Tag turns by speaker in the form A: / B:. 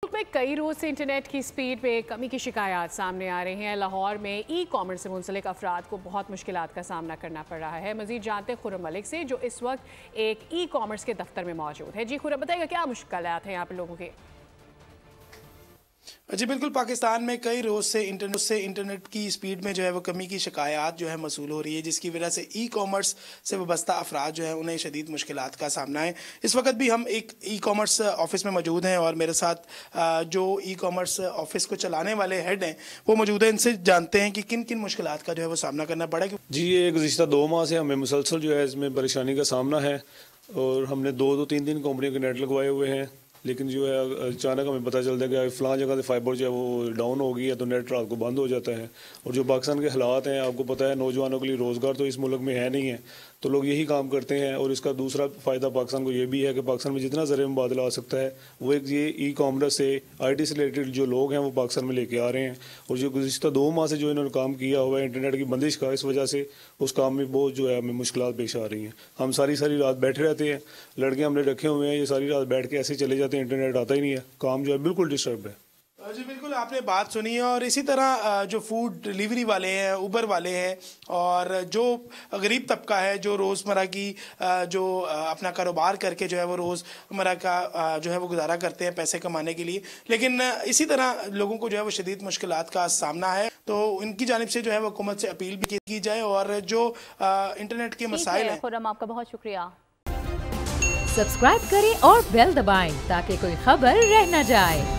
A: मुल्क में कई रोज से इंटरनेट की स्पीड में कमी की शिकायत सामने आ रही हैं। लाहौर में ई कॉमर्स से मुंसलिक अफराद को बहुत मुश्किलात का सामना करना पड़ रहा है। मजीद जानते खुर्रम मलिक से, जो इस वक्त एक ई कॉमर्स के दफ्तर में मौजूद है। जी खुर्रम, बताइएगा क्या मुश्किलात हैं यहाँ पे लोगों के?
B: जी बिल्कुल, पाकिस्तान में कई रोज़ से इंटरनेट की स्पीड में जो है वो कमी की शिकायत जो है मसूल हो रही है, जिसकी वजह से ई कॉमर्स से वाबस्ता अफराद जो है उन्हें शदीद मुश्किलात का सामना है। इस वक्त भी हम एक ई कॉमर्स ऑफिस में मौजूद हैं और मेरे साथ जो ई कॉमर्स ऑफिस को चलाने वाले हेड हैं वो मौजूद हैं। इनसे जानते हैं कि किन किन मुश्किलात का जो है वो सामना करना पड़ा है।
C: जी, ये गुज़िश्ता 2 माह से हमें मुसलसल जो है इसमें परेशानी का सामना है और हमने दो तीन कंपनियों के नेट लगवाए हुए हैं, लेकिन जो है अचानक हमें पता चलता है कि फ़लाँ जगह से फाइबर जो है वो डाउन हो गई है, तो नेट रात को बंद हो जाता है। और जो पाकिस्तान के हालात हैं, आपको पता है, नौजवानों के लिए रोज़गार तो इस मुल्क में है नहीं है, तो लोग यही काम करते हैं। और इसका दूसरा फ़ायदा पाकिस्तान को ये भी है कि पाकिस्तान में जितना ज़र मुबादला आ सकता है वो एक ये ई कॉमर्स से IT से रिलेटेड जो लोग हैं वो पाकिस्तान में लेके आ रहे हैं। और जो गुज़िश्ता 2 माह से जो इन्होंने काम किया हुआ है इंटरनेट की बंदिश का, इस वजह से उस काम में बहुत जो है हमें मुश्किलात पेश आ रही हैं। हम सारी रात बैठे रहते हैं, लड़के हमने रखे हुए हैं, ये सारी रात बैठ के ऐसे चले जाते हैं, इंटरनेट आता ही नहीं है, काम जो है बिल्कुल डिस्टर्ब है।
B: जी बिल्कुल, आपने बात सुनी है। और इसी तरह जो फूड डिलीवरी वाले हैं, उबर वाले हैं, और जो गरीब तबका है जो रोज़मर्रा की जो अपना कारोबार करके जो है वो रोज़मर्रा का जो है वो गुजारा करते हैं पैसे कमाने के लिए, लेकिन इसी तरह लोगों को जो है वो शदीद मुश्किलात का सामना है। तो इनकी जानिब से जो है वो हुकूमत से अपील भी की जाए और जो इंटरनेट के मसाइल हैं।
A: खुर्रम, आपका बहुत शुक्रिया।
D: सब्सक्राइब करें और बेल दबाएं ताकि कोई खबर रह न जाए।